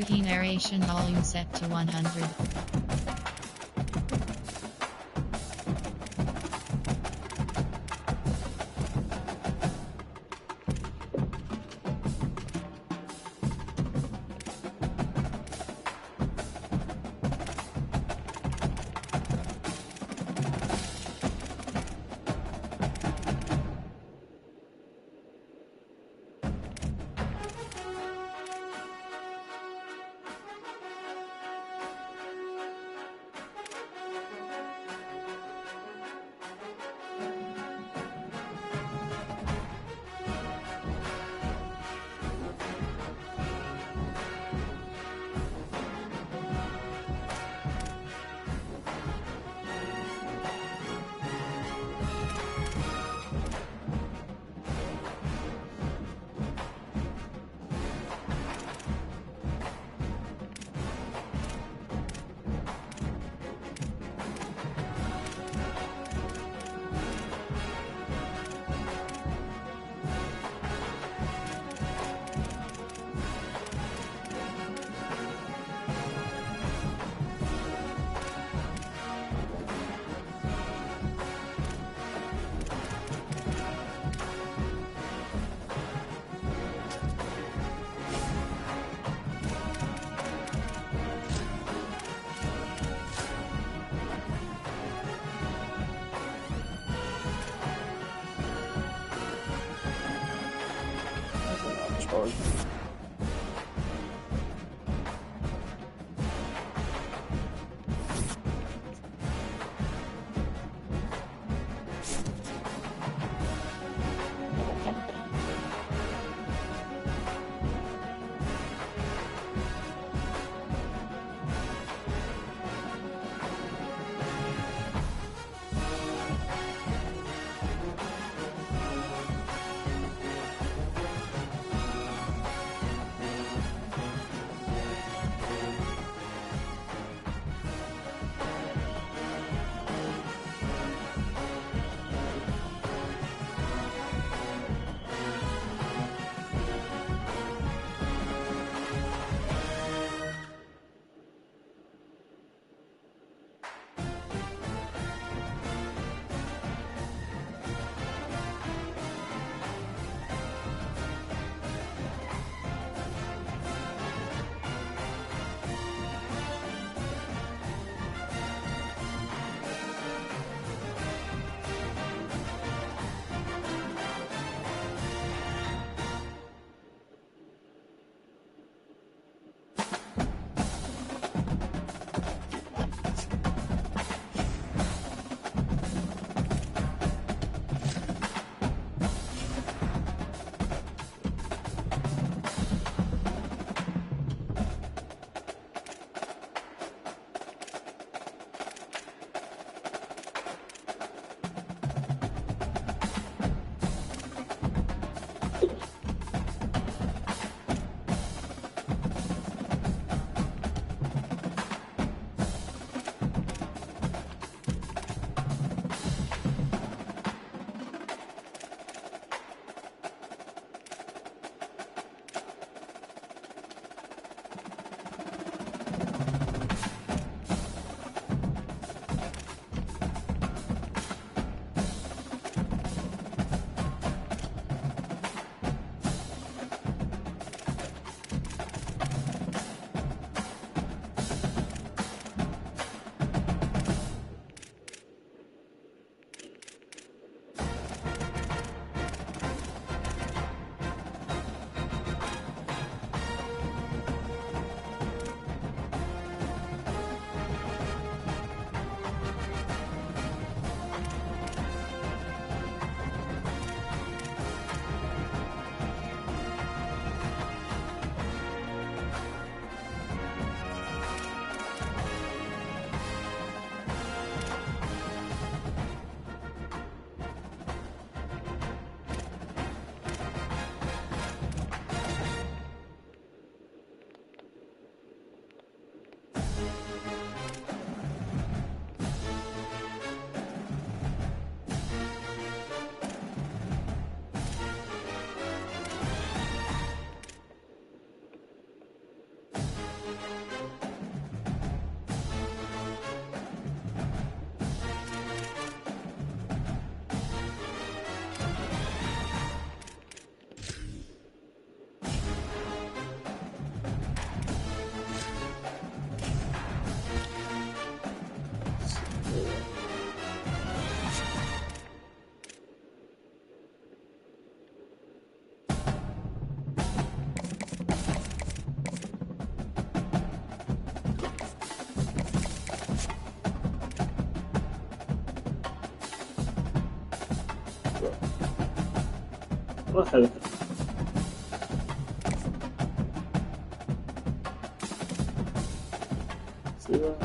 Key narration volume set to 100. Charge. Well, see that?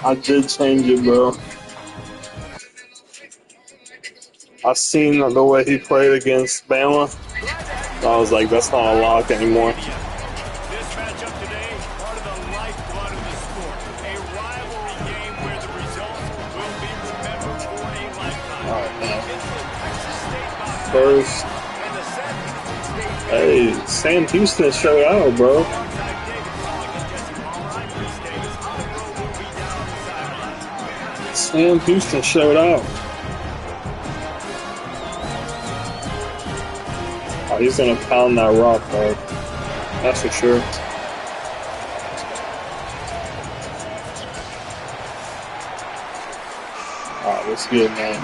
I did change it, bro. I seen the way he played against Bama. I was like, that's not a lock anymore. This matchup today, part of the lifeblood of the sport. A rivalry game where the results will be remembered for a lifetime. All right, man. It's the Texas State Bobcats First, and the San State hey, Sam Houston showed out, bro. alongside David Pollock and Jesse Palmer. I'm Chris Davis. Hollywood will be down on the sideline. Sam Houston showed out. Oh, he's gonna pound that rock, bro. That's for sure. All right, that's good, man.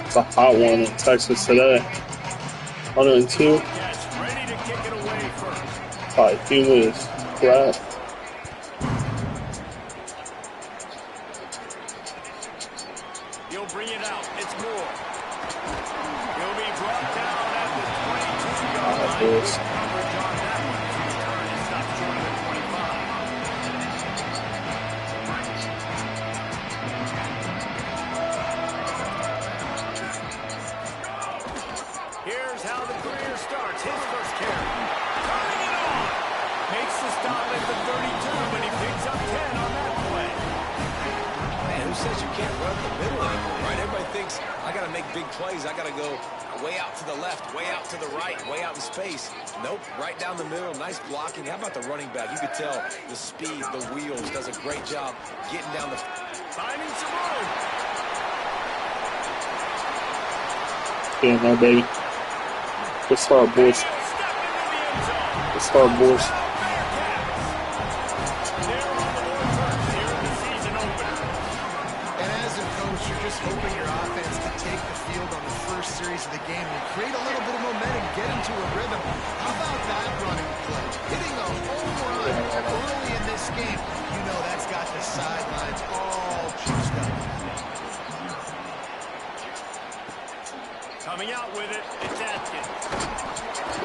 It's a hot one in Texas today. 102. Bobcats ready to kick it away first. Probably humid as crap. He'll bring it out. It's Moore. He'll be brought down at the 22-yard line. Boys. Coverage on that one. His return is stopped short of the 25. Here's how the career starts. His first carry. Turning it on. Makes the stop at the 32, but he picks up 10 on that play. Man, who says you can't run the middle anymore, right? Everybody thinks, I got to make big plays. I got to go way out to the left, way out to the right, way out in space. Nope, right down the middle. Nice blocking. How about the running back? You could tell the speed, the wheels, does a great job getting down the... Finding some room. Get in there, baby. Good start, boys. Step into the end zone. Good start, boys. They're on the board first here in the season opener. And as a coach, you're just hoping your offense can take the field on the first series of the game and create a little bit of momentum, get into a rhythm. How about that running play? Hitting a home run early in this game. You know that's got the sidelines all juiced up. Coming out with it, it's Atkins.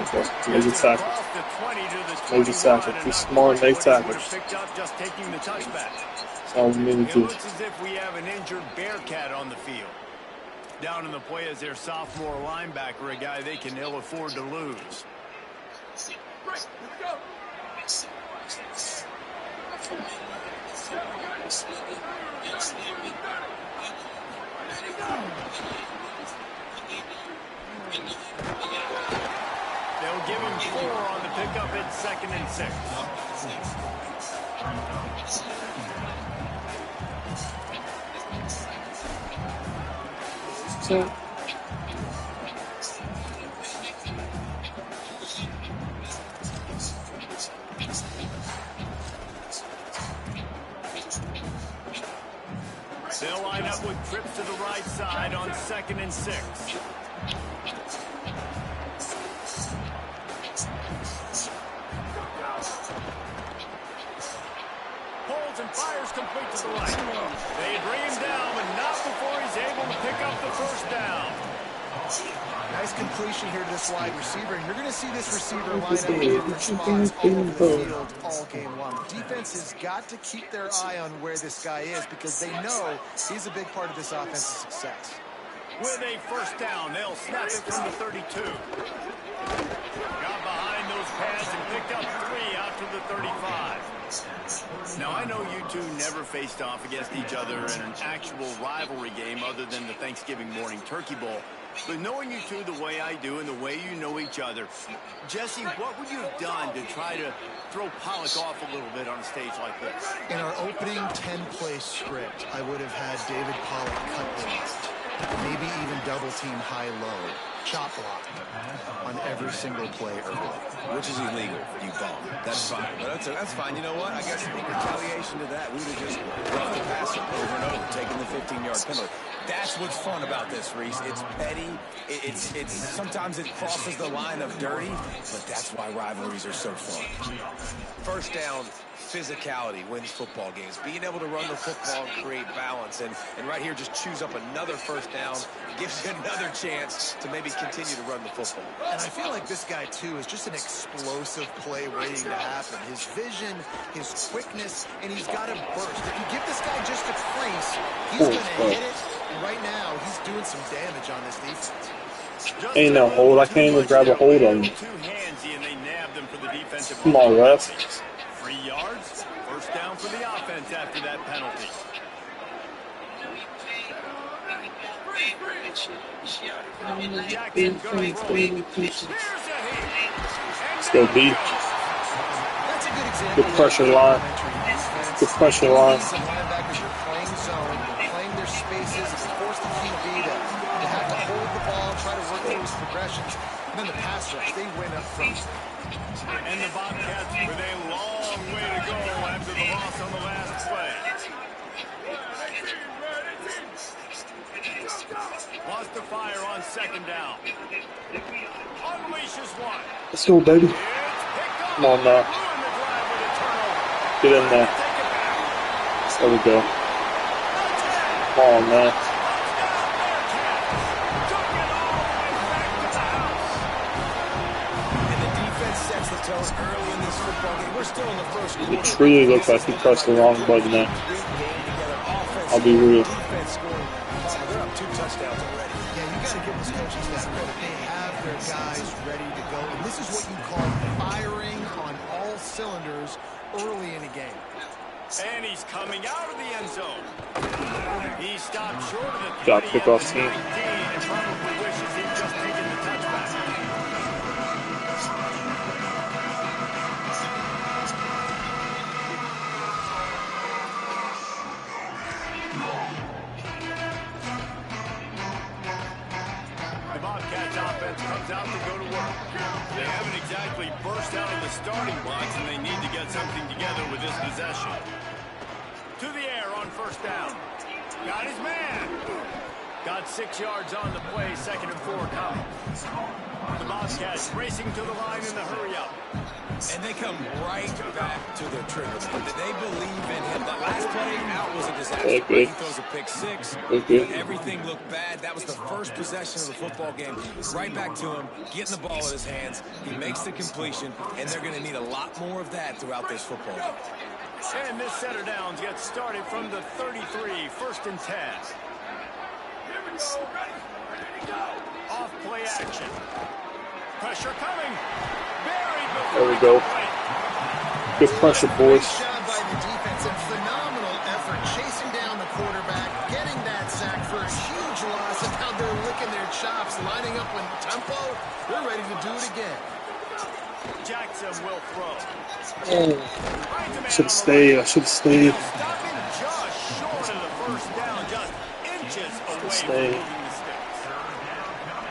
Okay, major tackle. Across the 20 to the Major 21, tackle. and Be not smart, quite make what he would tackles. have picked up just taking the touchback. That's all we need It to do. looks as if we have an injured Bearcat on the field. Down in the play is their sophomore linebacker, a guy they can ill afford to lose. They'll give him 4 on the pickup at 2nd and 6. So, They'll line up with trips to the right side on 2nd and 6. Holds and fires complete to the right. They bring him down, but not before he's able to pick up the first down. Nice completion here to this wide receiver. And you're going to see this receiver line up in different spots all over the field all game long. Defense has got to keep their eye on where this guy is because they know he's a big part of this offense's success. With a first down, they'll snap it from the 32. Got behind those pads and picked up 3 out to the 35. Now, I know you two never faced off against each other in an actual rivalry game other than the Thanksgiving morning turkey bowl. But knowing you two the way I do and the way you know each other, Jesse, what would you have done to try to throw Pollock off a little bit on a stage like this? In our opening 10-play script, I would have had David Pollock cut them. maybe even double team high-low, chop block on every single play early. Which is illegal, you bum. That's fine. But that's fine. You know what? I guess in retaliation to that, we would have just roughed the passer over and over, taking the 15-yard penalty. That's what's fun about this, Reese. It's petty. It's sometimes it crosses the line of dirty, but that's why rivalries are so fun. First down, physicality wins football games. Being able to run the football and create balance. And right here, just choose up another first down. Gives you another chance to maybe continue to run the football. And I feel like this guy, too, is just an explosive play waiting to happen. His vision, his quickness, and he's got a burst. If you give this guy just a crease, he's going to hit it. And right now, he's doing some damage on this defense. Ain't no hold. I can't even grab a hold on him. Come on, ref. 3 yards. First down for the offense after that penalty. Jackson goes right. Still deep. That's a good example. Good pressure line. Good pressure line. Some linebackers are playing zone, playing their spaces, and force the QB to have to hold the ball, try to work those progressions. And then the pass rush, they win up front. And the Bobcats with a long way to go after the loss on the last play. Lost the fire on second down. Unleashes one. Let's go, baby. Come on now. Get in there. There we go. Come on, man. Early in this football game. We're still in the first quarter. It truly looks like he pressed the wrong button there. I'll be real. They're up 2 touchdowns already. Yeah, you got to give this coaching staff credit. They have their guys ready to go. And this is what you call firing on all cylinders early in a game. And he's coming out of the end zone. He stopped short of the 30 Got kickoff team. and probably wishes he'd just taken the touchback. Comes out to go to work. They haven't exactly burst out of the starting blocks, and they need to get something together with this possession. To the air on first down. Got his man. Got 6 yards on the play, 2nd and 4 coming. The Bobcats racing to the line in the hurry-up. And they come right back to their trigger. They believe in him. The last play out was a disaster. He throws a pick 6. Everything looked bad. That was the first possession of the football game. Right back to him, getting the ball in his hands. He makes the completion, and they're going to need a lot more of that throughout this football game. And this set of downs gets started from the 33, 1st and 10. Here we go. Ready to go. Off play action. Pressure coming. There we go. Good pressure, boys. Nice job by the defense and phenomenal effort chasing down the quarterback, getting that sack for a huge loss, and now they're licking their chops, lining up with tempo. They're ready to do it again. Jackson will throw. Oh, should have stayed. I should have stayed. Stopping just short of the first down, just inches away from moving the sticks.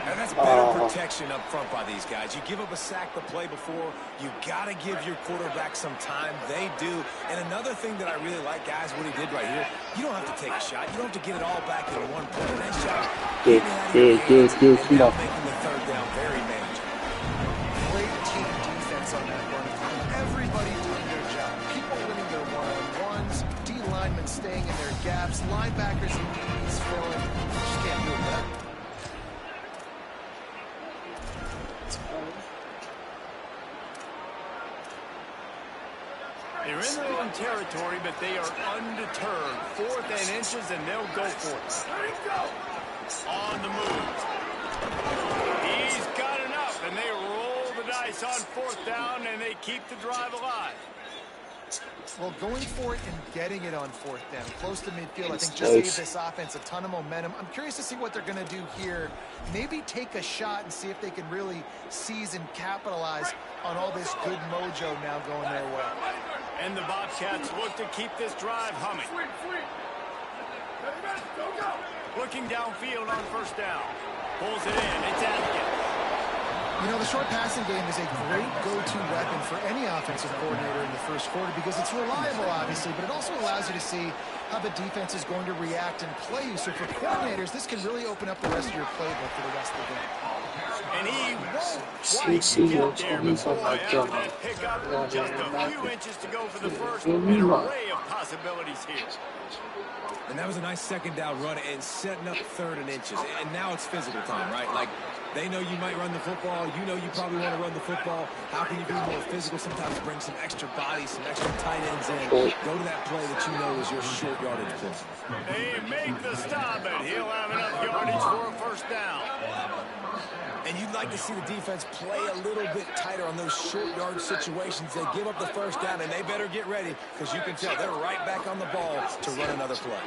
And that's better protection up front by these guys. You give up a sack the play before, you got to give your quarterback some time. They do. And another thing that I really like, guys, what he did right here, you don't have to take a shot. You don't have to get it all back in one play. Nice job. Good. Come on. Making the third down very manageable. Great team defense on that run. Everybody doing their job. People winning their one-on-ones, D linemen staying in their gaps, linebackers and DBs filling. Just can't do that. They're in their own territory, but they are undeterred. 4th and inches, and they'll go for it. On the move. He's got enough, and they roll the dice on 4th down, and they keep the drive alive. Well, going for it and getting it on 4th down, close to midfield, I think just gave this offense a ton of momentum. I'm curious to see what they're going to do here. Maybe take a shot and see if they can really seize and capitalize on all this good mojo now going their way. And the Bobcats look to keep this drive humming. Looking downfield on first down. Pulls it in. It's Atkins. You know, the short passing game is a great go-to weapon for any offensive coordinator in the first quarter because it's reliable, obviously, but it also allows you to see how the defense is going to react and play you. So for coordinators, this can really open up the rest of your playbook for the rest of the game. And he won't quite get there before after that pickup. Just a few inches to go for the first. An array of possibilities here. And that was a nice second down run and setting up third and inches. And now it's physical time, right? Like, they know you might run the football. You know you probably want to run the football. How can you be more physical? Sometimes bring some extra bodies, some extra tight ends in. Go to that play that you know is your short yardage play. They make the stop, and he'll have enough yardage for a first down. And you'd like to see the defense play a little bit tighter on those short yard situations. They give up the first down, and they better get ready because you can tell they're right back on the ball to run another play.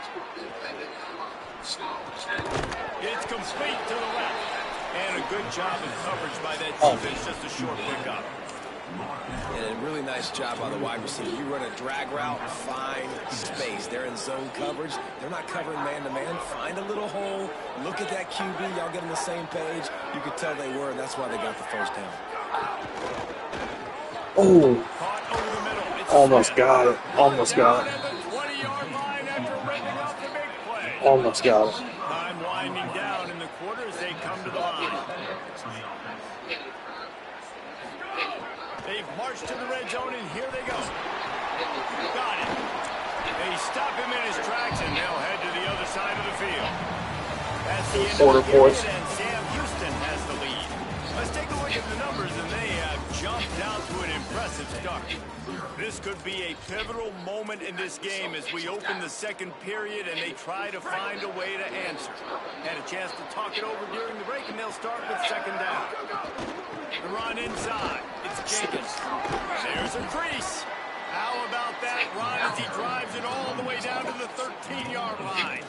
It's complete to the left. And a good job of coverage by that defense, just a short pickup. And a really nice job by the wide receiver. You run a drag route, find space. They're in zone coverage. They're not covering man-to-man. Find a little hole. Look at that QB. Y'all get on the same page. You could tell they were, and that's why they got the first down. Oh, almost got it. Almost got it. Almost got it. Time winding down in the quarter as they come to the line. They've marched to the red zone, and here they go. Got it. They stop him in his tracks, and they'll head to the other side of the field. That's the end of the period, and Sam Houston has the lead. Let's take a look at the numbers, and they have jumped out to an impressive start. This could be a pivotal moment in this game as we open the second period and they try to find a way to answer. Had a chance to talk it over during the break, and they'll start with second down. The run inside. It's Jenkins. There's a crease. How about that run as he drives it all the way down to the 13-yard line?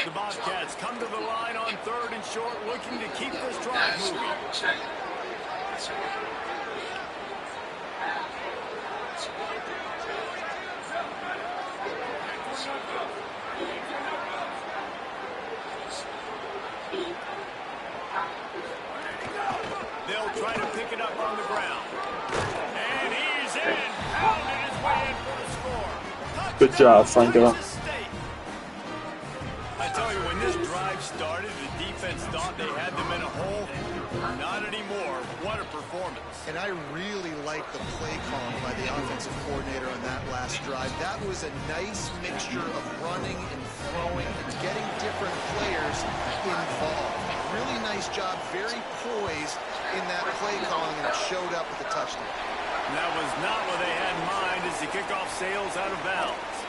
The Bobcats come to the line on third and short, looking to keep this drive moving. They'll try to pick it up on the ground. And he's in. Pounded his way in for the score. Good job, Franco. I tell you, when this drive started, the defense thought they had them in a hole. Not anymore. What a performance. And I really like the play call by the offensive coordinator on that last drive. That was a nice mixture of running and throwing and getting different players involved. Really nice job, very poised in that play calling, and it showed up with a touchdown. And that was not what they had in mind as the kickoff sails out of bounds.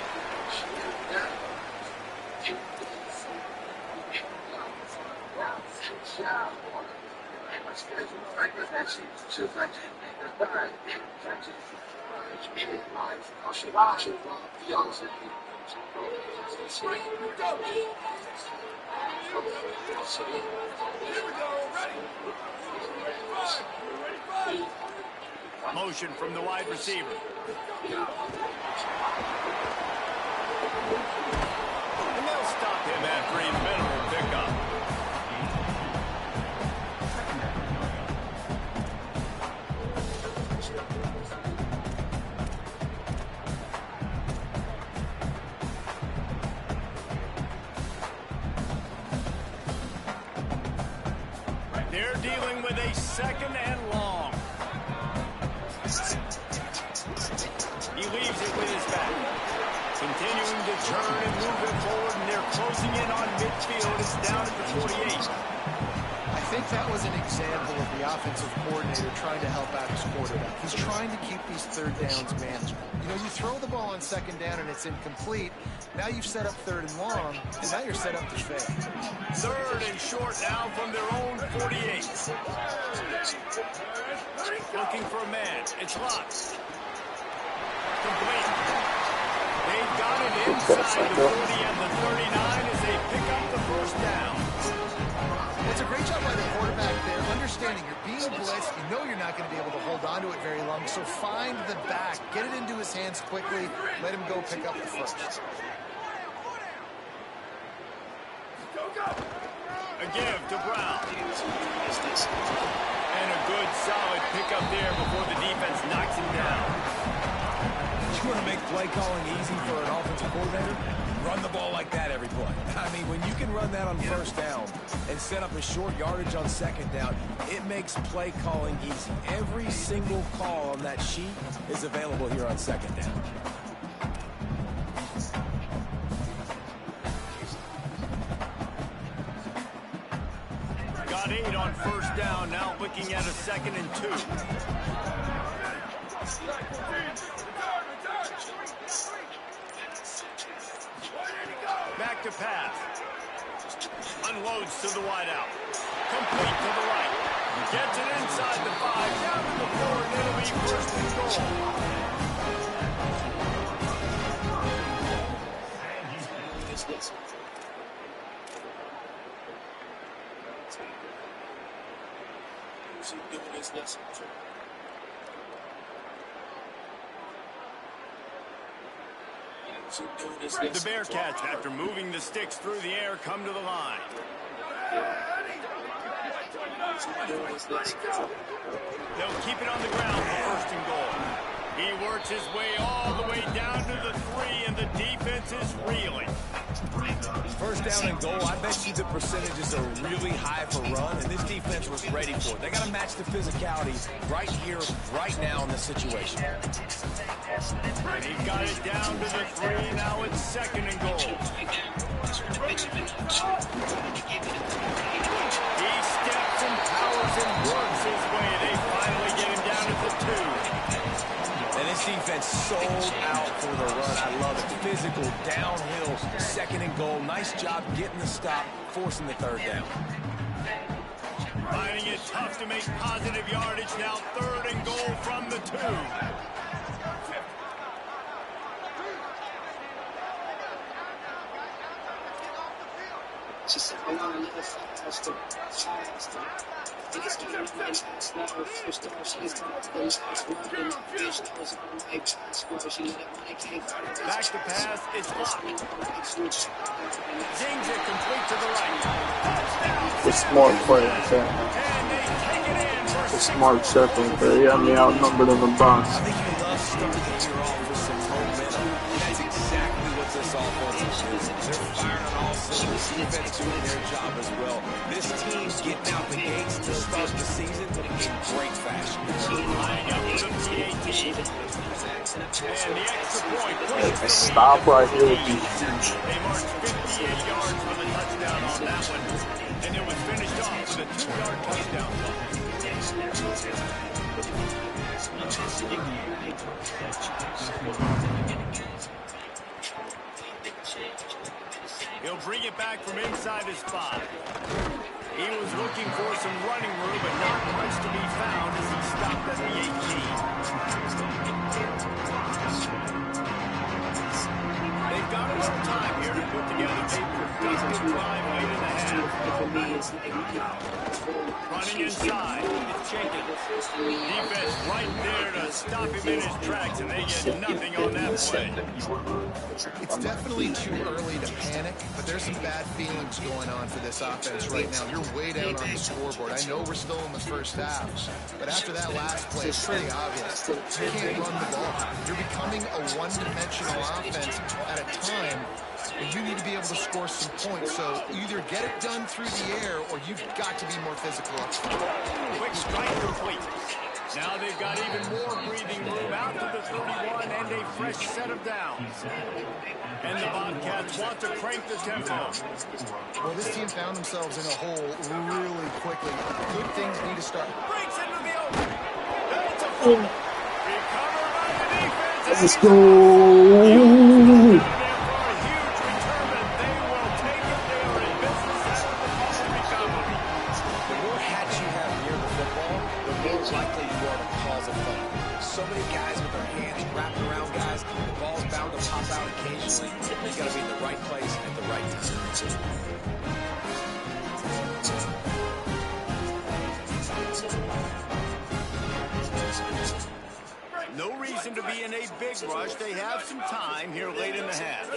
Motion from the wide receiver. And they'll stop him after a minimal pickup. They're dealing with a second and long. He leaves it with his back. Continuing to turn and move it forward, and they're closing in on midfield. It's down at the 48. I think that was an example of the offensive coordinator trying to help out his quarterback. He's trying to keep these third downs manageable. You know, you throw the ball on second down and it's incomplete. Now you've set up third and long, and now you're set up to fail. Third and short now from their own 48. Looking for a man. It's locked. Complete. They've got it inside the 40 and the 39 as they pick up the first down. It's a great job by the quarterback there, understanding you're being blitzed. You know you're not going to be able to hold on to it very long, so find the back. Get it into his hands quickly. Let him go pick up the first. A give to Brown. And a good, solid pickup there before the defense knocks him down. You want to make play calling easy for an offensive coordinator? Run the ball like that every play. I mean, when you can run that on first down and set up a short yardage on second down, it makes play calling easy. Every single call on that sheet is available here on second down. Got 8 on first down, now looking at a 2nd and 2. Back to pass. Unloads to the wideout. Complete to the right. Gets it inside the 5, down to the 4, and it'll be first and goal. The Bearcats, after moving the sticks through the air, come to the line. They'll keep it on the ground for first and goal. He works his way all the way down to the 3, and the defense is reeling. First down and goal, I bet you the percentages are really high for run, and this defense was ready for it. They got to match the physicality right here, right now in this situation. He got it down to the 3, now it's 2nd and goal. He steps and powers and works his way. They finally get him down at the 2. And this defense sold out for the run. I love it. Physical, downhill, 2nd and goal. Nice job getting the stop, forcing the 3rd down. Finding it tough to make positive yardage. Now 3rd and goal from the 2. She said, I want to live faster. Niggas don't know my last now. First off, she gets down to the last one. And bitch knows I'm like Passport. She let it when it came out. Back to pass, it's locked. Dings it complete to the right. The smart play, okay. And they take it in for The smart second, but he had me outnumbered in the box. I think you love starting the year off with some momentum. That's exactly what this offense is doing. They're firing on all cylinders. Defense doing their job as well. This team's getting out the gates to start the season in great fashion. Lining up for the PAT. And the extra point. A stop right here would be huge. They marched 58 yards for the touchdown on that one. And it was finished off with a 2-yard touchdown. He'll bring it back from inside his 5. He was looking for some running room, but not much to be found as he stopped at the 18. They've got a little time here to put together a productive drive late in the half. Running inside, it's Jenkins. Defense right there to stop him in his tracks, and they get nothing on that play. It's definitely too early to panic, but there's some bad feelings going on for this offense right now. You're way down on the scoreboard. I know we're still in the first half, but after that last play, it's pretty obvious. You can't run the ball. You're becoming a one-dimensional offense at a time when you need to be able to score some points. So either get it done through the air or you've got to be more physical up front. Quick strike complete. Now they've got even more breathing room out to the 31 and a fresh set of downs. And the Bobcats want to crank the tempo. Well, this team found themselves in a hole really quickly. Good things need to start. Breaks into the open. That's a full. Recovered by the defense. Let's go! So many guys with their hands wrapped around guys. The ball's bound to pop out occasionally. You got to be in the right place at the right time. No reason to be in a big rush. They have some time here late in the half.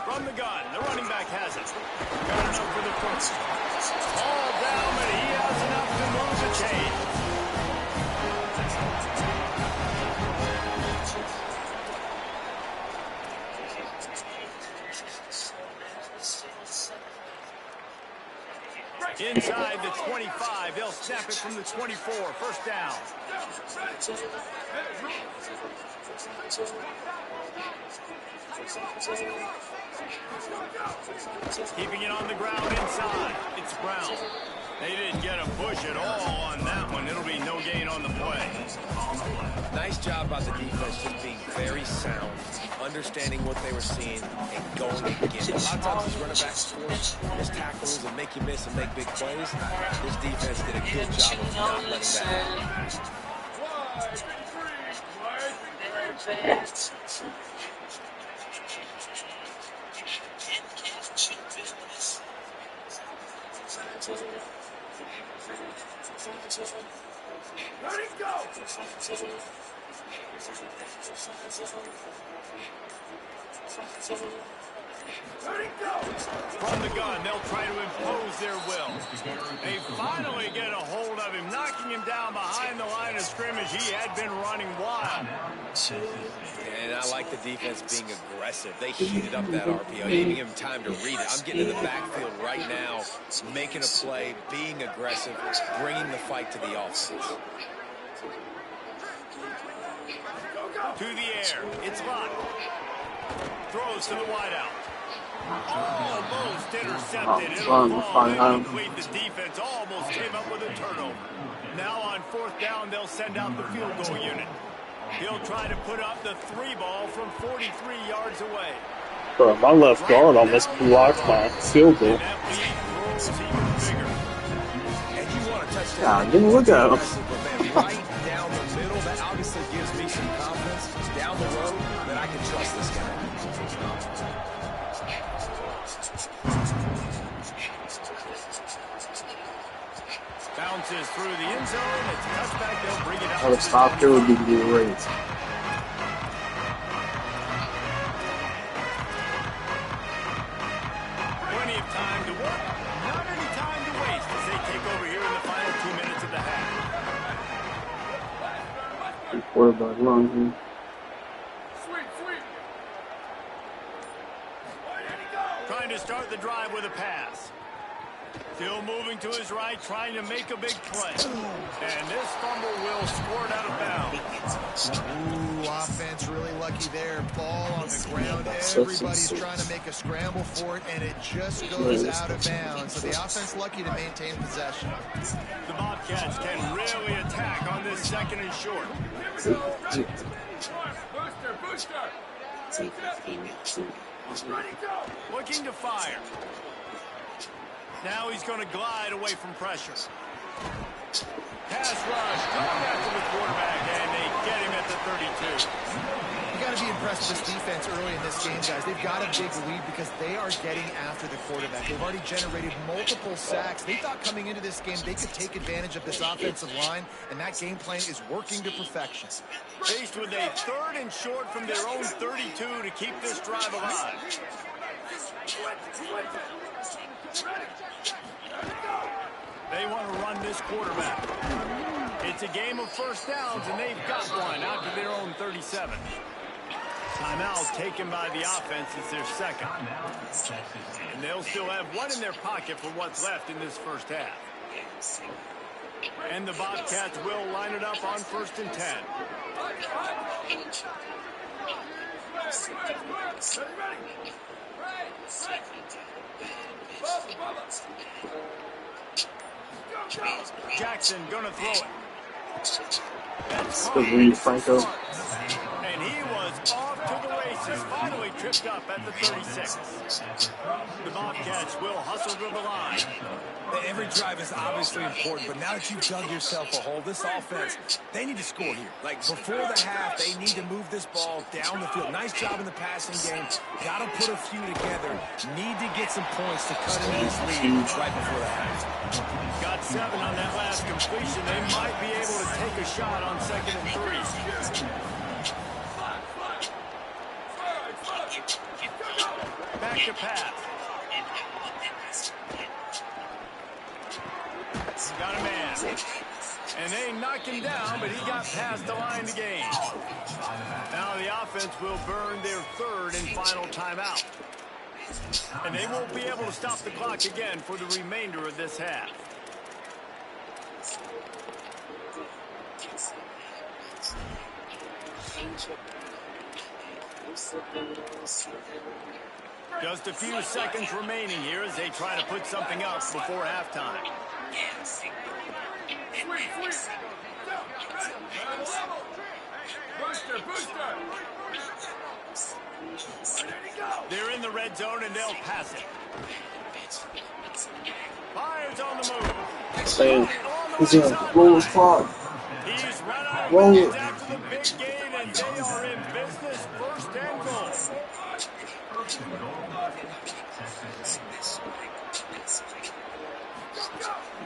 From the gun, the running back has it. Got enough for the first. All down, but he has enough to move the chain. Inside the 25, they'll snap it from the 24. First down. Keeping it on the ground inside. It's Brown. They didn't get a push at all on that one. It'll be no gain on the play. Nice job by the defense just being very sound, understanding what they were seeing, and going again. A lot of times these running backs force miss tackles and make you miss and make big plays. This defense did a good job of not letting that happen. Let it go! Let it go! From the gun, they'll try to impose their will. They finally get a hold of him, knocking him down behind the line of scrimmage. He had been running wild. And I like the defense being aggressive. They heated up that RPO, giving him time to read it. I'm getting in the backfield right now, making a play, being aggressive, bringing the fight to the offense. To the air. It's locked. Throws to the wideout. Almost intercepted. It'll fall incomplete. The defense almost came up with a turnover. Now on fourth down, they'll send out the field goal unit. He'll try to put up the 3 ball from 43 yards away. Bro, my left guard almost blocked my field goal. And that lead grows even bigger. And you want to touch Ah, that. didn't look at him. Right down the middle. That obviously gives me some confidence down the road that I can trust this guy. Bounces through the end zone. It's a touchback. They'll bring it out. I would stop there would be great. Plenty of time to work. Not any time to waste as they take over here in the final 2 minutes of the half. Quarterback run. Trying to start the drive with a pass. Still moving to his right, trying to make a big play. And this fumble will squirt out of bounds. Ooh, offense really lucky there. Ball on the ground. Everybody's trying to make a scramble for it, and it just goes out of bounds. So the offense lucky to maintain possession. The Bobcats can really attack on this second and short. Looking to fire. Now he's going to glide away from pressure. Pass rush, going after the quarterback, and they get him at the 32. You got to be impressed with this defense early in this game, guys. They've got a big lead because they are getting after the quarterback. They've already generated multiple sacks. They thought coming into this game they could take advantage of this offensive line, and that game plan is working to perfection. Faced with a third and short from their own 32 to keep this drive alive. They want to run this quarterback. It's a game of first downs, and they've got one out to their own 37. Timeout taken by the offense. It's their second. And they'll still have one in their pocket for what's left in this first half. And the Bobcats will line it up on 1st and 10. Jackson gonna throw it. That's Good read, Franco. and he was off to the races. Finally tripped up at the 36. The Bobcats will hustle to the line. Every drive is obviously important, but now that you've dug yourself a hole, this offense, they need to score here. Like, before the half, they need to move this ball down the field. Nice job in the passing game. Got to put a few together. Need to get some points to cut into this lead right before the half. Got 7 on that last completion. They might be able to take a shot on 2nd and 3. to pass. Got a man. And they knocked him down, but he got past the line to gain. Now the offense will burn their third and final timeout. And they won't be able to stop the clock again for the remainder of this half. Just a few seconds remaining here as they try to put something up before halftime. They're in the red zone and they'll pass it. Fires on the move. Man, he's in a roll clock. He's run out of Roll bounds it. after the big gain, and they are in business. First and goal.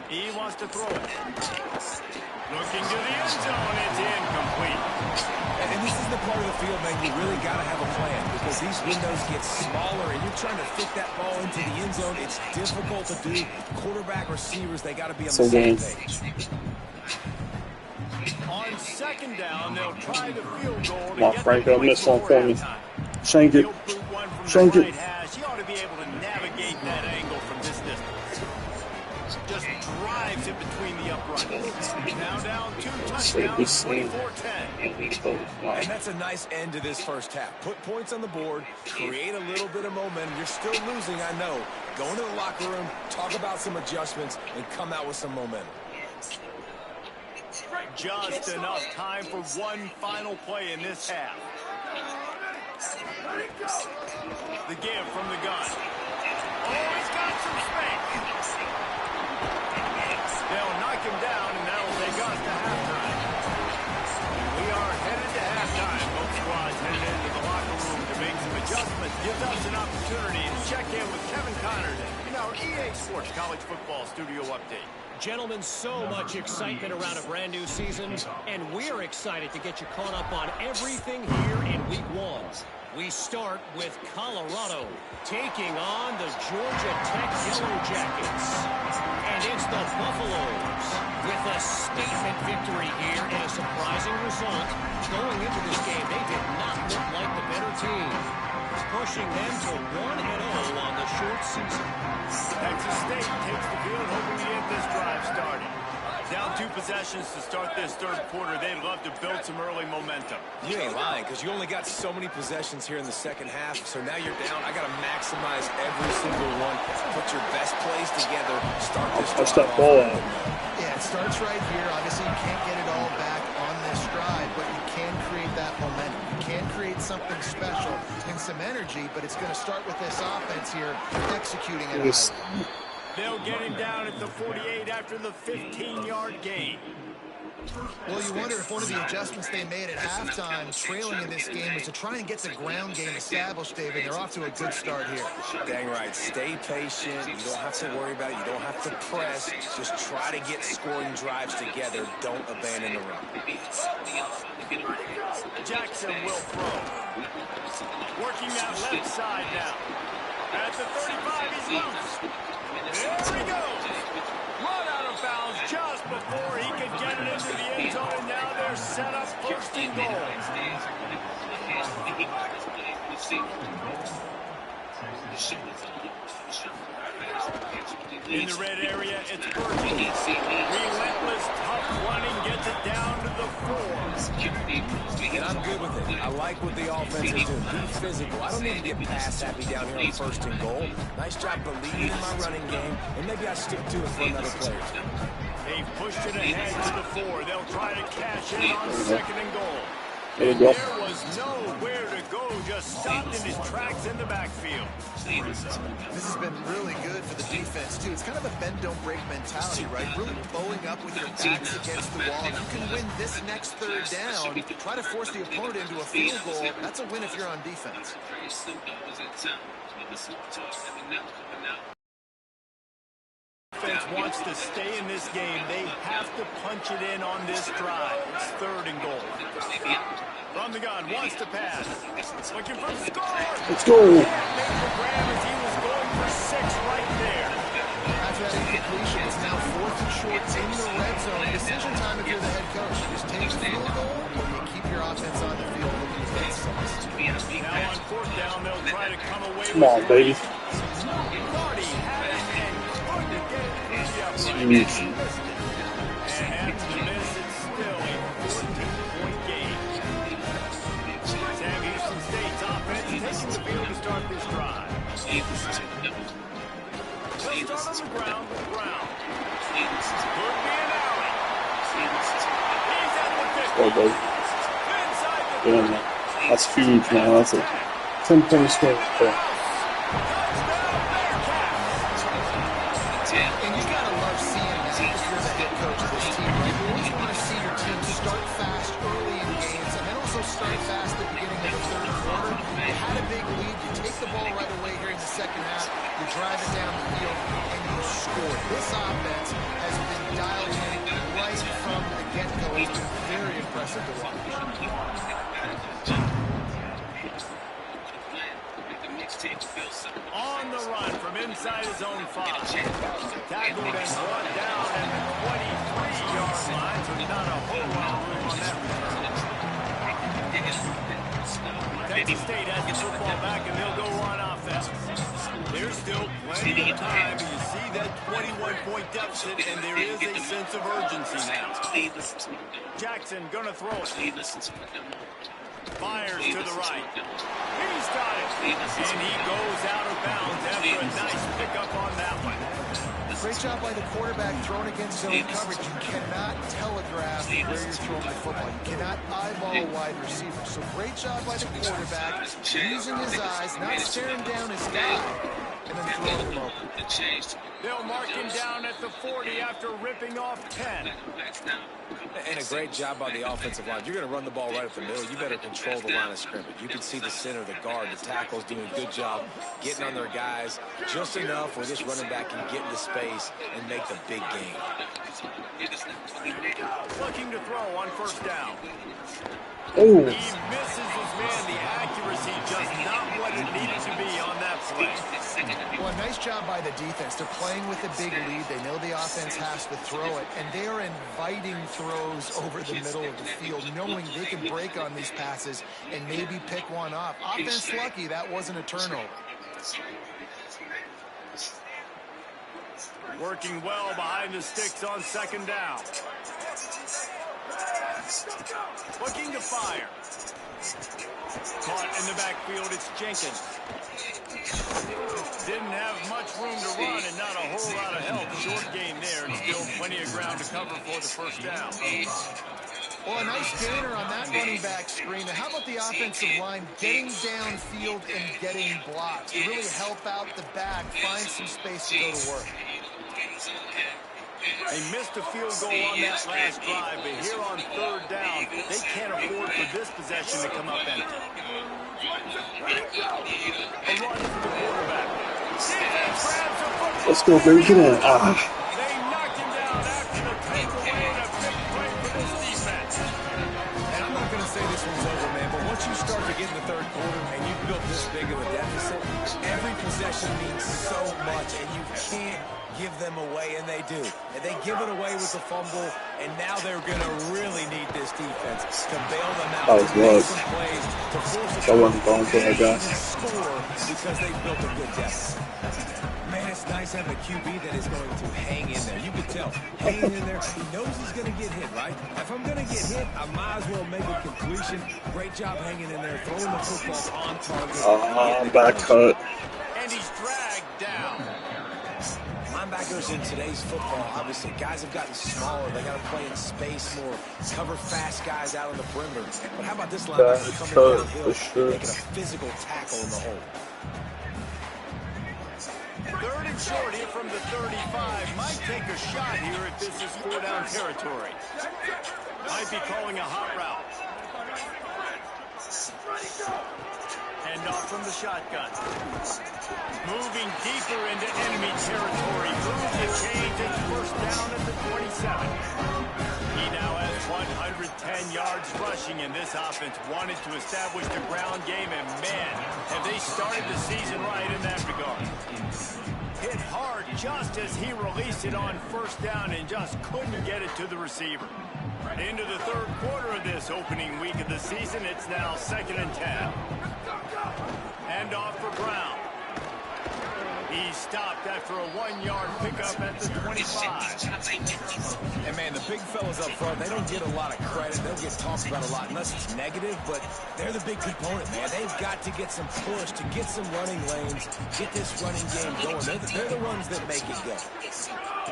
He wants to throw it. Looking to the end zone. It's incomplete. And this is the part of the field, man, you really got to have a plan because these windows get smaller and you're trying to fit that ball into the end zone. It's difficult to do. Quarterback, receivers, they got to be on the same page. On second down, they'll try the field goal to Mark get Franco the missed one for me. Shank it. He'll boot one from Shank the it. right hash. He ought to be able to navigate that angle from this distance. Just drives it between the uprights. Now down 2 touchdowns, 24-10. And that's a nice end to this first half. Put points on the board, create a little bit of momentum. You're still losing, I know. Go into the locker room, talk about some adjustments, and come out with some momentum. Just enough time for one final play in this half. The give from the gun. Oh, he's got some space. They'll knock him down, and that'll take us to halftime. We are headed to halftime. Both squads headed into the locker room to make some adjustments. Gives us an opportunity to check in with Kevin Connerton in our EA Sports College Football Studio Update. Gentlemen, so much excitement around a brand new season, and we're excited to get you caught up on everything here in Week 1. We start with Colorado taking on the Georgia Tech Yellow Jackets. And it's the Buffaloes with a statement victory here and a surprising result. Going into this game, they did not look like the better team, pushing them to 1-0 on the short season. Texas State takes the field, hoping to get this drive started. Down 2 possessions to start this third quarter. They'd love to build some early momentum. You ain't lying because you only got so many possessions here in the second half. So now you're down. I got to maximize every single one. Put your best plays together. Start this drive. Touch that ball out. Yeah, it starts right here. Obviously, you can't get it all back on this drive, but you can create that momentum. You can create something special and some energy, but it's going to start with this offense here executing it. They'll get him down at the 48 after the 15-yard gain. Well, you wonder if one of the adjustments they made at halftime, trailing in this game, was to try and get the ground game established, David. They're off to a good start here. Dang right. Stay patient. You don't have to worry about it. You don't have to press. Just try to get scoring drives together. Don't abandon the run. Jackson will throw. Working that left side now. At the 35, he's loose. There he goes. Run out of bounds just before he could get it into the end zone, and now they're set up first and goal. In the red area, it's Burton. Relentless, tough running, gets it down to the 4. And I'm good with it. I like what the offense is doing. Be physical. I don't need to get pass happy down here on first and goal. Nice job believing in my running game, and maybe I stick to it for another player. They've pushed it ahead to the 4. They'll try to cash in on second and goal. There you go. There was nowhere to go, just stopped in his tracks in the backfield. This has been really good for the defense, too. It's kind of a bend-don't-break mentality, right? Really bowing up with your backs against the wall. If you can win this next third down, try to force the opponent into a field goal, that's a win if you're on defense. Defense wants to stay in this game. They have to punch it in on this drive. It's 3rd and goal. From the gun, wants to pass. Looking for the score. Let's go. Can't make the grab as he was going for 6 right there. After that incompletion, it's now 4th and short in the red zone. Decision time if you're the head coach. You just take the field goal or you keep your offense on the field looking for that sauce. Now on 4th down, they'll try to come away Come on, baby. Marty had it and couldn't get it through the upright. Huge. And after the miss, it's still a 14-point game. Sam Houston State's offense taking the field to start this drive. They'll start on the ground with Brown. Could be an alley. He's at the 50. Oh, baby. Inside the Get in there. That's huge, man. That's a 10-point score. touchdown And you gotta love seeing that if you're the head coach of this team, right? You always want to see your team start fast early in games and then also start fast at the beginning of the 3rd quarter. You had a big lead, you take the ball right away here in the 2nd half, you drive it down the field, and you score. This offense has been dialed in right from the get-go. It's been very impressive to watch. on the run from inside his own 5. Tackled and brought down at the 23-yard line, so not a whole lot of room on that return. Texas State has the football back, and they'll go on offense. There's still plenty of time. You see that 21-point deficit, and there is a sense of urgency now. Jackson gonna throw it. Fires to the right. He's got it. And he goes out of bounds after a nice pickup on that one. Great job by the quarterback thrown against zone coverage. You cannot telegraph where you're throwing the football. You cannot eyeball a wide receiver. So great job by the quarterback, using his eyes, not staring down his guy, and then throwing him open. They'll mark him down at the 40 after ripping off 10. And a great job by the offensive line. You're going to run the ball right up the middle. You better control the line of scrimmage. You can see the center, the guard, the tackles doing a good job getting on their guys just enough where this running back can get into space and make the big game. Looking to throw on 1st down. Oh. He misses his man. The accuracy just not what it needed to be on that play. Well, a nice job by the defense. They're playing with a big lead. They know the offense has to throw it, and they are inviting throws over the middle of the field, knowing they can break on these passes and maybe pick one off. Offense lucky that wasn't a turnover. Working well behind the sticks on 2nd down. Looking to fire. Caught in the backfield, it's Jenkins. Didn't have much room to run and not a whole lot of help. Short gain there and still plenty of ground to cover for the 1st down. Well, a nice gainer on that running back screen. And how about the offensive line getting downfield and getting blocked to really help out the back, find some space to go to work. They missed a field goal on that last drive, but here on 3rd down, they can't afford for this possession to come up empty. A run for the quarterback. Defense grabs a football. Let's go, baby. Get in. They knocked him down after the takeaway and a big play for this defense. And I'm not going to say this one's over, man, but once you start to get in the 3rd quarter and you've built this big of a deficit, every possession means so much, and you can't give them away, and they do. And they give it away with the fumble, and now they're going to really need this defense to bail them out. That was make good. some plays, to force a That wasn't going for that guy. score because they built a good deficit. Man, it's nice having a QB that is going to hang in there. You can tell, hanging in there, he knows he's going to get hit, right? If I'm going to get hit, I might as well make a completion. Great job hanging in there, throwing the football on target. Back cut. And he's dragged down. Linebackers in today's football, obviously, guys have gotten smaller. They got to play in space more, cover fast guys out on the perimeter. But how about this linebacker coming downhill, making a physical tackle in the hole? 3rd and short here from the 35. Might take a shot here if this is 4-down territory. Might be calling a hot route. And off from the shotgun. Moving deeper into enemy territory. Moves the chain, takes first down at the 27. He now has 110 yards rushing, and this offense wanted to establish the ground game, and man, have they started the season right in that regard. Hit hard just as he released it on first down and just couldn't get it to the receiver. Into the third quarter of this opening week of the season, it's now 2nd and 10. Hand off for Brown. He stopped after a 1-yard pickup at the 25. And, man, the big fellas up front, they don't get a lot of credit. They don't get talked about a lot unless it's negative, but they're the big component, man. They've got to get some push, to get some running lanes, get this running game going. They're the ones that make it go.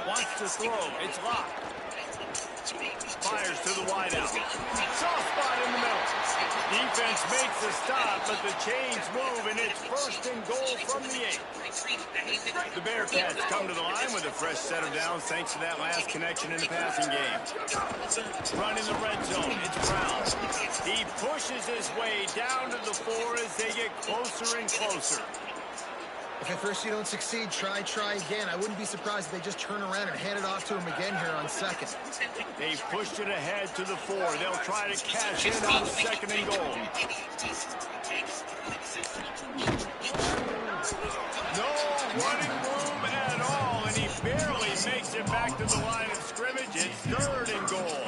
Wants to throw. It's locked. Fires to the wideout. Soft spot in the middle. Defense makes the stop, but the chains move, and it's 1st and goal from the 8. The Bearcats come to the line with a fresh set of downs thanks to that last connection in the passing game. Run in the red zone. It's Brown. He pushes his way down to the 4 as they get closer and closer. If at first you don't succeed, try again. I wouldn't be surprised if they just turn around and hand it off to him again here on 2nd. They pushed it ahead to the 4. They'll try to cash in on 2nd and goal. No running room at all, and he barely makes it back to the line of scrimmage. It's 3rd and goal.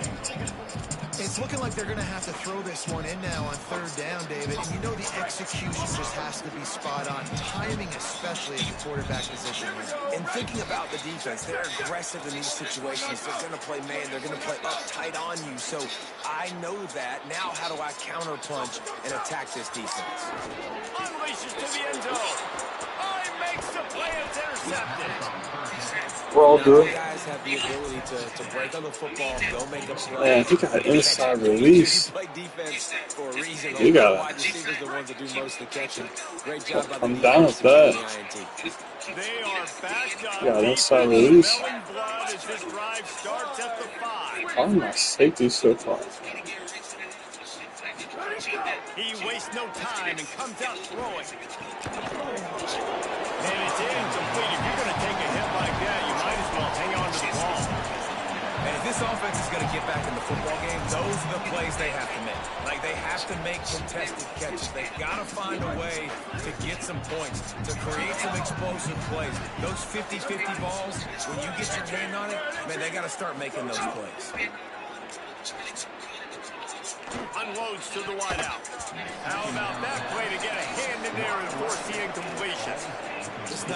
It's looking like they're going to have to throw this one in now on 3rd down, David. And you know the execution just has to be spot on. Timing, especially at the quarterback position. And thinking about the defense, they're aggressive in these situations. They're going to play man. They're going to play up tight on you. So I know that. Now how do I counterpunch and attack this defense? Unleashes to the end zone. Oh, he makes the play. It's intercepted. We're all good. Guys have the ability to break on the football, go make a play. Man, he got inside release. Play defense for a reason. You got wide receivers, the ones that do most of the catching. Great job by the I'm down with that. They are backed up. Yeah, inside release. Smelling blood as this drive starts at the 5. How are my safeties so far? He wastes no time and comes out throwing. And it's incomplete. If you're going to take a hit like that, you might as well hang on to the ball. And if this offense is going to get back in the football game, those are the plays they have to make. Like, they have to make contested catches. They've got to find a way to get some points, to create some explosive plays. Those 50-50 balls, when you get your hand on it, man, they got to start making those plays. Unloads to the wideout. How about that play to get a hand in there and force the incompletion?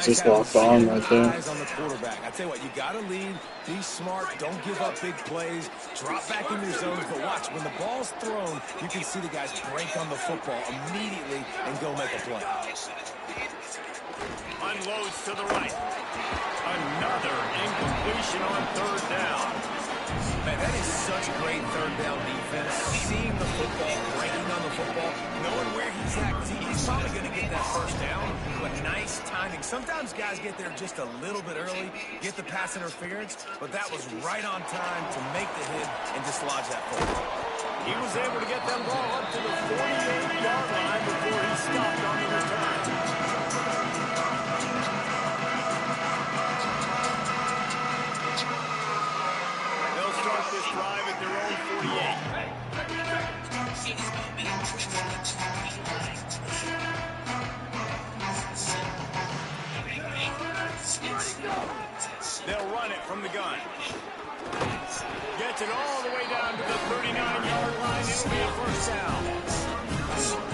Just locked on right there. Eyes on the quarterback. I tell you what, you got to lead, be smart, don't give up big plays, drop back in your zones, but watch, when the ball's thrown, you can see the guys break on the football immediately and go make a play. Unloads to the right. Another incompletion on 3rd down. Man, that is such great 3rd down defense. Seeing the football, breaking on the football, knowing where he's at. He's probably going to get that first down, but nice timing. Sometimes guys get there just a little bit early, get the pass interference, but that was right on time to make the hit and dislodge that football. He was able to get that ball up to the 48-yard line before he stopped on the return. They'll start this drive at their own 48. They'll run it from the gun. Gets it all the way down to the 39-yard line. It'll be a first down.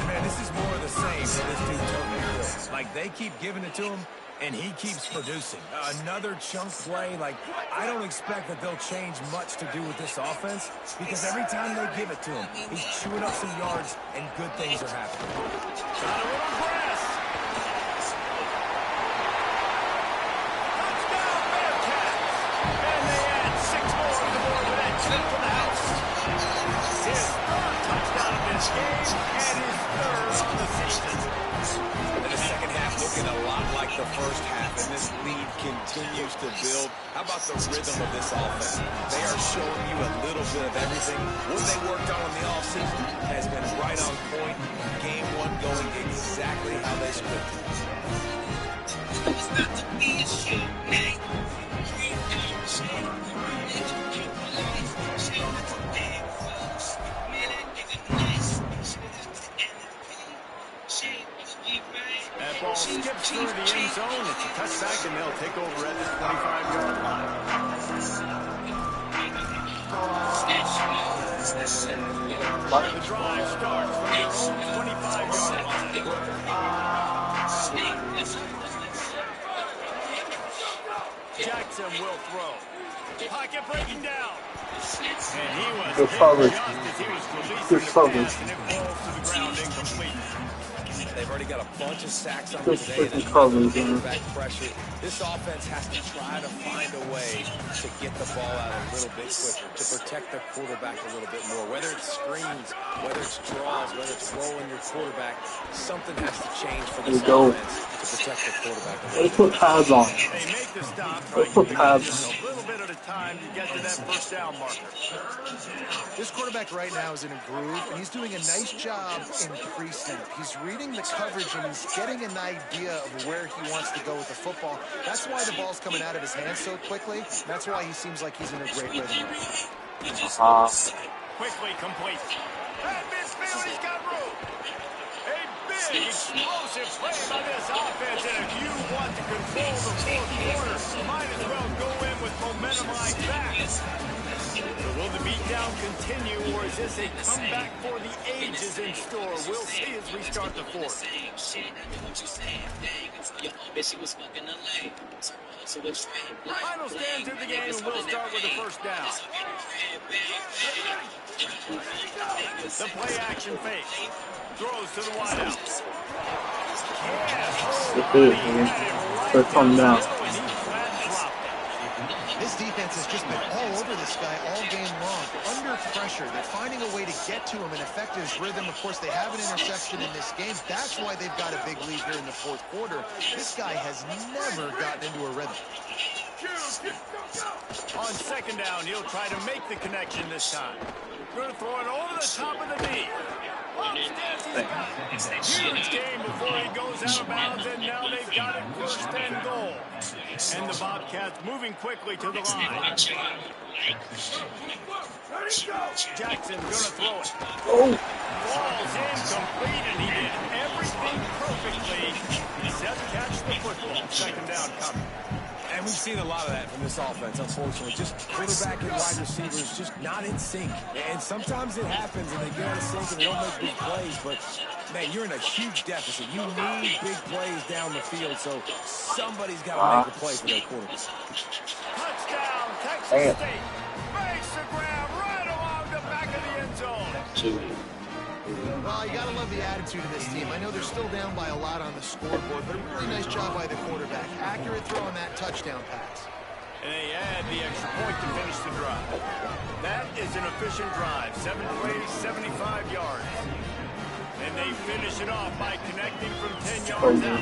Man, this is more of the same for this dude, Tony Hill. Like, they keep giving it to him, and he keeps producing. Another chunk play. Like, I don't expect that they'll change much to do with this offense because every time they give it to him, he's chewing up some yards, and good things are happening. Got a little press. Touchdown, Bearcats. And they add 6 more to the board with that trip to the house. His 3rd touchdown of this game and his 3rd of the season. And the second half looking a lot like the first half, and this lead continues to build. How about the rhythm of this offense? They are showing you a little bit of everything. What they worked on in the offseason has been right on point. Game one going exactly how they scripted. That ball skips through the end zone. It's a touchback, and they'll take over at the 25-yard line. The drive starts from their own 25-yard line. Jackson will throw. Pocket breaking down. And he was hit just as he was releasing the pass, and it falls to the ground incomplete. They've already got a bunch of sacks on them today. Quarterback pressure. This offense has to try to find a way to get the ball out a little bit quicker, to protect their quarterback a little bit more. Whether it's screens, whether it's draws, whether it's rolling your quarterback, something has to change for this offense to protect the quarterback. They put pads on. They make the stop, trying to pick up just a little bit at a time to get to that first down marker. This quarterback right now is in a groove, and he's doing a nice job in pre-snap. He's reading the coverage, and he's getting an idea of where he wants to go with the football. That's why the ball's coming out of his hands so quickly. That's why he seems like he's in a great rhythm. Quickly complete. At midfield, he's got room. A big, explosive play by this offense, and if you want to control the fourth quarter, might as well go in with momentum like that. Will the beatdown continue, or is this a comeback for the ages in store? We'll see as we start the fourth. Final stands of the game, and we'll start with the first down. The play action fake. Throws to the wideout. They're coming down. This defense has just been all over this guy all game long. Under pressure, they're finding a way to get to him and affect his rhythm. Of course, they have an interception in this game. That's why they've got a big lead here in the fourth quarter. This guy has never gotten into a rhythm. On second down, he'll try to make the connection this time. Going to throw it over the top of the knee. Huge game before he goes out of bounds, and now they've got it first and goal. And the Bobcats moving quickly to the line. Jackson going to throw it. Falls incomplete, and he did everything perfectly except catch the football. Second down coming. And we've seen a lot of that from this offense, unfortunately. Just quarterback and wide receivers just not in sync. And sometimes it happens, and they get out of sync, and they don't make big plays. But, man, you're in a huge deficit. You need big plays down the field, so somebody's got to make a play for their quarterback. Touchdown, Texas State. Makes the grab right along the back of the end zone. Well, you got to love the attitude of this team. I know they're still down by a lot on the scoreboard, but a really nice job by the quarterback. Accurate throw on that touchdown pass. And they add the extra point to finish the drive. That is an efficient drive. 7 plays, 75 yards. And they finish it off by connecting from 10 yards out.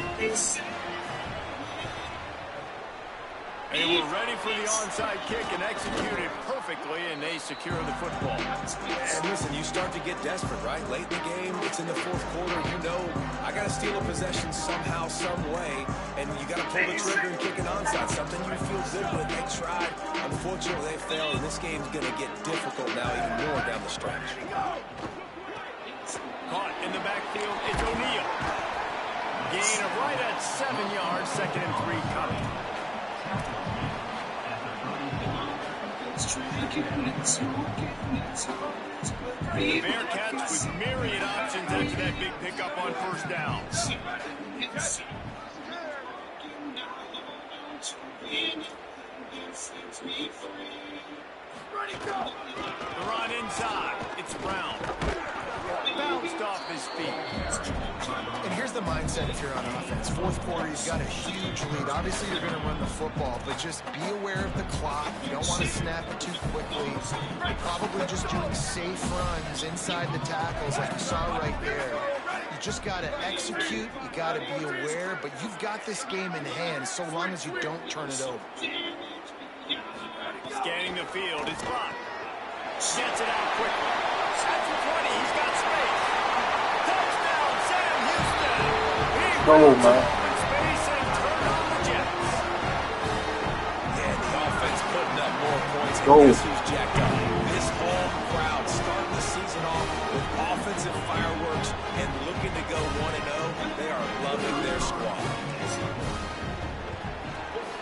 They were ready for the onside kick and executed perfectly, and they secure the football. And listen, you start to get desperate, right? Late in the game, it's in the fourth quarter. You know, I got to steal a possession somehow, some way, and you got to pull the trigger and kick an onside. Something you feel good with. They tried. Unfortunately, they failed, and this game's going to get difficult now even more down the stretch. Caught in the backfield, it's O'Neal. Gain of right at 7 yards, 2nd and 3 coming. The Bearcats with myriad options after that big pickup on first down. The run inside. It's Brown. Bounced off his feet. And here's the mindset if you're on offense. Fourth quarter, you've got a huge lead. Obviously, you're going to run the football, but just be aware of the clock. You don't want to snap it too quickly. You're probably just doing safe runs inside the tackles like you saw right there. You just got to execute. You got to be aware. But you've got this game in hand so long as you don't turn it over. Scanning the field. It's blocked. Gets it out quickly. At the 20, he's got space. Touchdown, Sam Houston. He runs open space and turn on the Jets. Yeah, the offense putting up more points. And guess who's jacked up? This home crowd starting the season off with offensive fireworks and looking to go 1-0. They are loving their squad.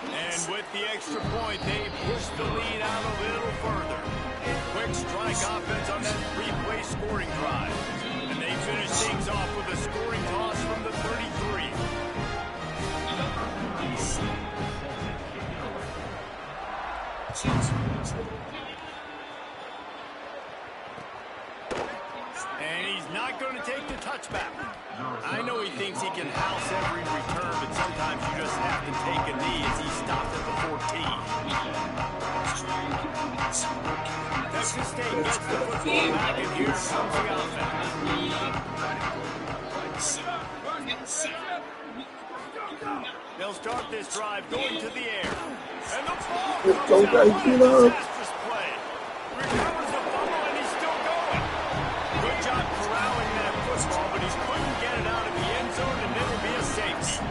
And with the extra point, they push the lead out a little further. Quick strike offense on that three-play scoring drive. And they finish things off with a scoring toss from the 33. And he's not going to take the touchback. I know he thinks he can house every return, but sometimes you just have to take a knee as he stopped at the 14. Texas State gets the football back, and here comes the offense. They'll start this drive going to the air. And the ball comes out on a disastrous play. Recovers the fumble, and he's still going. Good job corralling that football, but he couldn't get it out of the end zone, and it'll be a safety.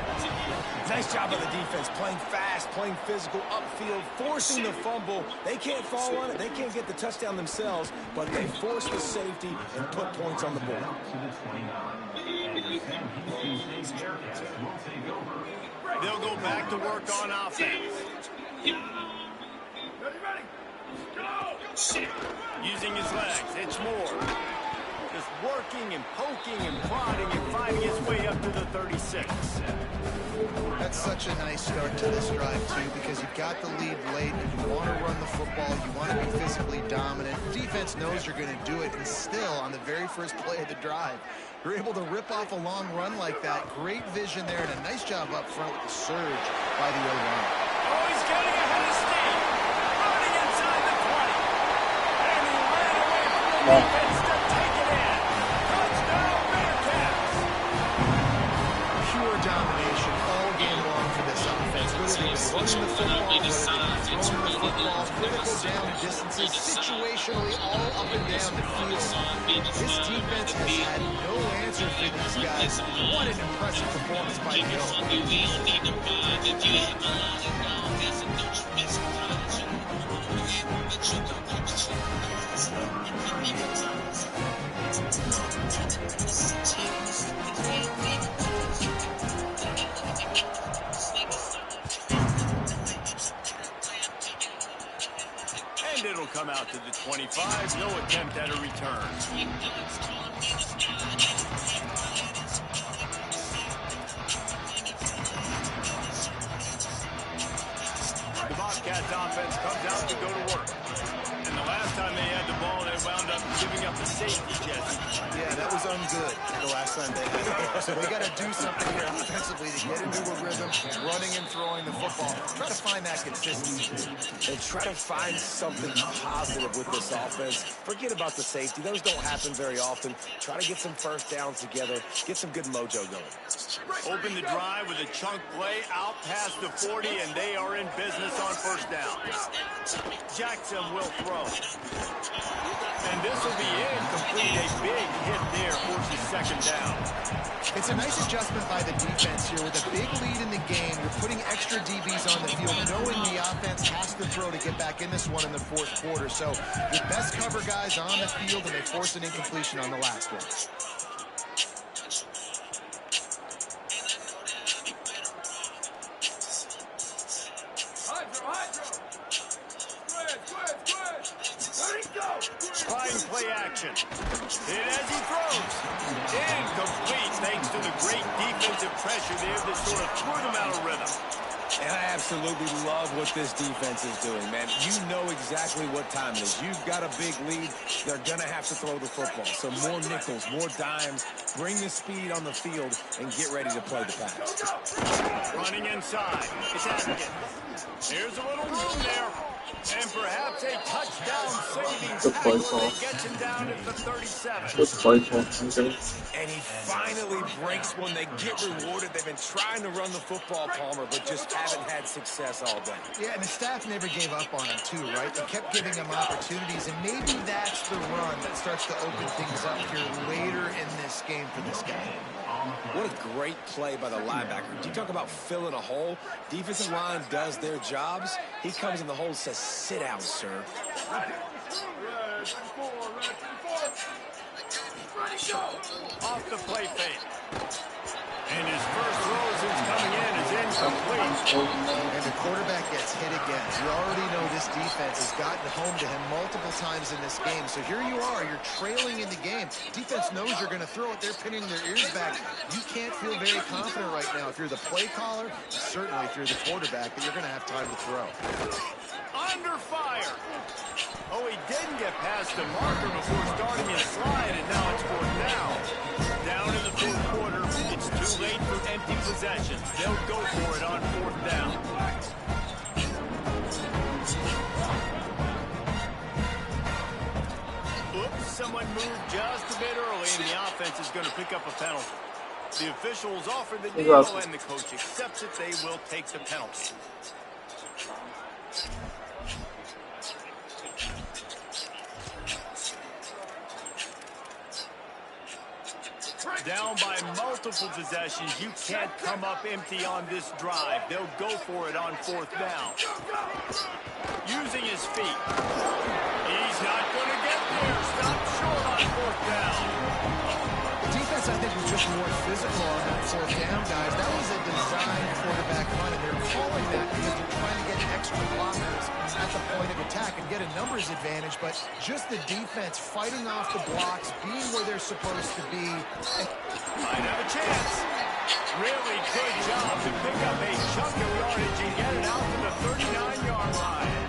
Nice job of the defense, playing fast, playing physical, upfield, forcing the fumble. They can't fall on it. They can't get the touchdown themselves, but they force the safety and put points on the board. They'll go back to work on offense. Using his legs, it's Moore. Just working and poking and prodding and finding his way up to the 36. That's such a nice start to this drive, too, because you've got the lead late. You want to run the football. You want to be physically dominant. Defense knows you're going to do it, and still, on the very first play of the drive, you're able to rip off a long run like that. Great vision there, and a nice job up front with the surge by the O-line. Oh, he's getting ahead of steam. Running inside the 20. And he ran away from the defense to take it in. Touchdown, Bearcats. Pure domination all game long for this offense. Whether they've been running the football, whether they've been throwing the football, critical down distances, situationally all up and down the field. This defense has had no answer for these guys. What an impressive performance by Joe. And it'll come out to the 25. No attempt at a return. The Bobcats offense comes out to go to work. And the last time they had the ball, they wound up giving up the safety, Jesse. Yeah, that was ungood the last time they had the ball. So they got to do something here offensively to get into a rhythm, running and throwing the football. Try to find that consistency. And try to find something positive with this offense. Forget about the safety. Those don't happen very often. Try to get some first downs together. Get some good mojo going. Open the drive with a chunk play out past the 40, and they are in business on first down. Jackson will throw. And this will be incomplete. A big hit there forces second down. It's a nice adjustment by the defense here. With a big lead in the game, you're putting extra DBs on the field, knowing the offense has to throw to get back in this one in the fourth quarter. So your best cover guys on the field, and they force an incompletion on the last one. Trying play action. And as he throws, incomplete thanks to the great defensive pressure there that sort of threw them out of rhythm. And I absolutely love what this defense is doing, man. You know exactly what time it is. You've got a big lead. They're going to have to throw the football. So more nickels, more dimes. Bring the speed on the field and get ready to play the pass. Running inside. It's Atkins. Here's a little room there. And perhaps a touchdown-saving Good play tackle call. that gets him down at the 37. Good play call. Okay. And he finally breaks one. They get rewarded. They've been trying to run the football, Palmer, but just haven't had success all day. Yeah, and the staff never gave up on him, too, right? They kept giving him opportunities, and maybe that's the run that starts to open things up here later in this game for this guy. What a great play by the linebacker. Do you talk about filling a hole? Defensive line does their jobs. He comes in the hole and says, sit down, sir. Off the play fake. And his first throw since coming in is incomplete. And the quarterback gets hit again. You already know this defense has gotten home to him multiple times in this game. So here you are, you're trailing in the game. Defense knows you're going to throw it. They're pinning their ears back. You can't feel very confident right now if you're the play caller, certainly if you're the quarterback, that you're going to have time to throw. Under fire. Oh, he didn't get past the marker before starting his slide, and now it's fourth down. Down in the fourth quarter, it's too late for empty possessions. They'll go for it on fourth down. Oops, someone moved just a bit early, and the offense is going to pick up a penalty. The officials offer the deal, and the coach accepts it. They will take the penalty. Down by multiple possessions. You can't come up empty on this drive. They'll go for it on fourth down. Using his feet. He's not going to get there. Stop short on fourth down. The defense, I think, was just more physical on that fourth down, guys. That was a designed quarterback run, and they're calling that because they're trying to get extra blockers at the point of attack and get a numbers advantage, but just the defense fighting off the blocks, being where they're supposed to be. Might have a chance. Really good job to pick up a chunk of yardage and get it out to the 39-yard line.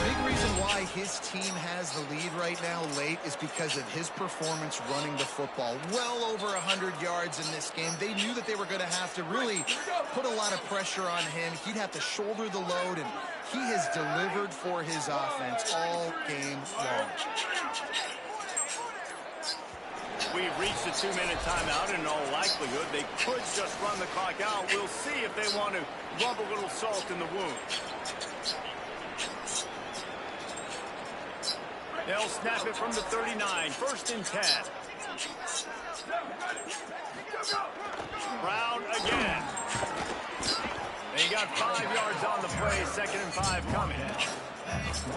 Big reason why his team has the lead right now late is because of his performance running the football. Well over 100 yards in this game. They knew that they were going to have to really put a lot of pressure on him. He'd have to shoulder the load, and he has delivered for his offense all game long. We've reached the 2-minute timeout, and in all likelihood, they could just run the clock out. We'll see if they want to rub a little salt in the wound. They'll snap it from the 39, first and 10. Brown again. They got 5 yards on the play, 2nd and 5 coming.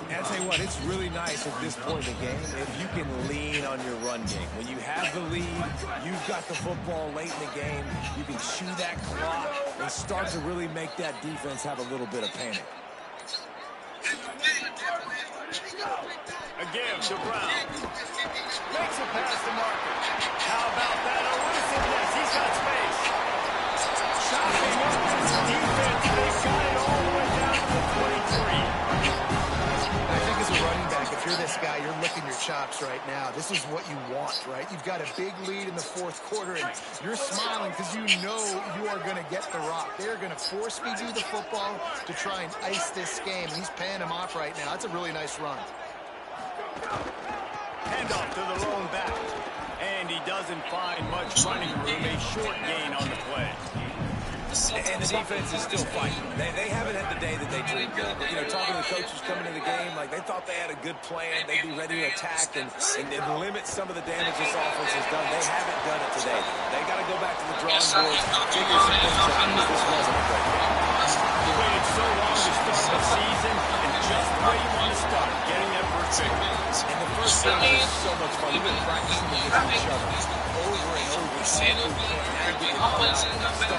And I'll tell you what, it's really nice at this point in the game if you can lean on your run game. When you have the lead, you've got the football late in the game, you can chew that clock and start to really make that defense have a little bit of panic. A give to Brown. Makes it past the marker. How about that elusiveness? He's got space. Chopping up this defense. They got it all the way down to the 23. I think as a running back, if you're this guy, you're licking your chops right now. This is what you want, right? You've got a big lead in the fourth quarter, and you're smiling because you know you are going to get the rock. They're going to force feed you the football to try and ice this game. He's paying him off right now. That's a really nice run. Handoff to the lone back. And he doesn't find much running room. A short gain on the play. And the defense is still fighting. They haven't had the day that they dreamed of. You know, talking to the coaches coming into the game, like they thought they had a good plan. They'd be ready to attack and limit some of the damage this offense has done. They haven't done it today. They got to go back to the drawing board, figure some things out. This wasn't a great game. You waited so long to start the season, and just the way you want to start, getting that first victory. And the first game was so much fun. We've been practicing against each other over and over. Start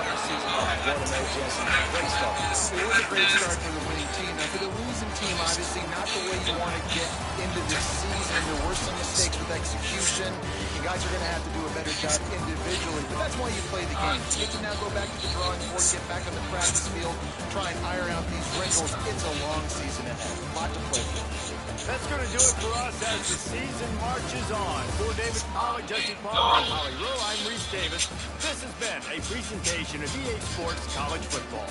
the season off. What a night, Jesse. Great start. It was a great start for the winning team. Now, for the losing team, obviously not the way you want to get into this season. There were some mistakes with execution. You guys are going to have to do a better job individually, but that's why you play the game. You get to now go back to the drawing board, get back on the practice field, try and iron out these wrinkles. It's a long season ahead. A lot to play for. That's going to do it for us as the season marches on. For David Pollack, Jesse Palmer, and Holly Rowe, I'm Reese Davis. This has been a presentation of EA Sports College Football.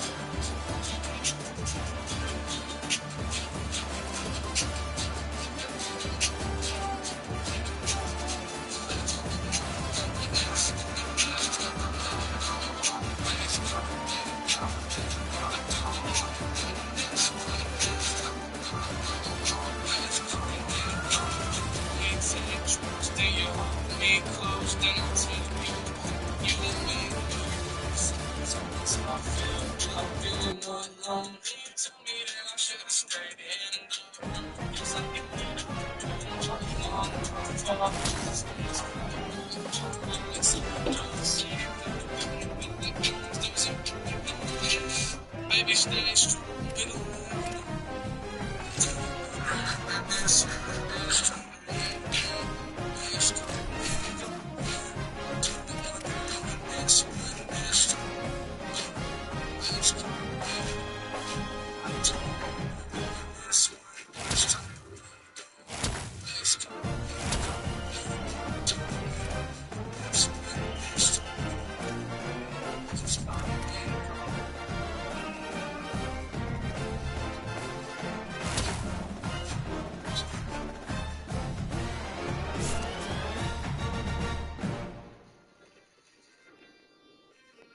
Baby, stay strong. Stop.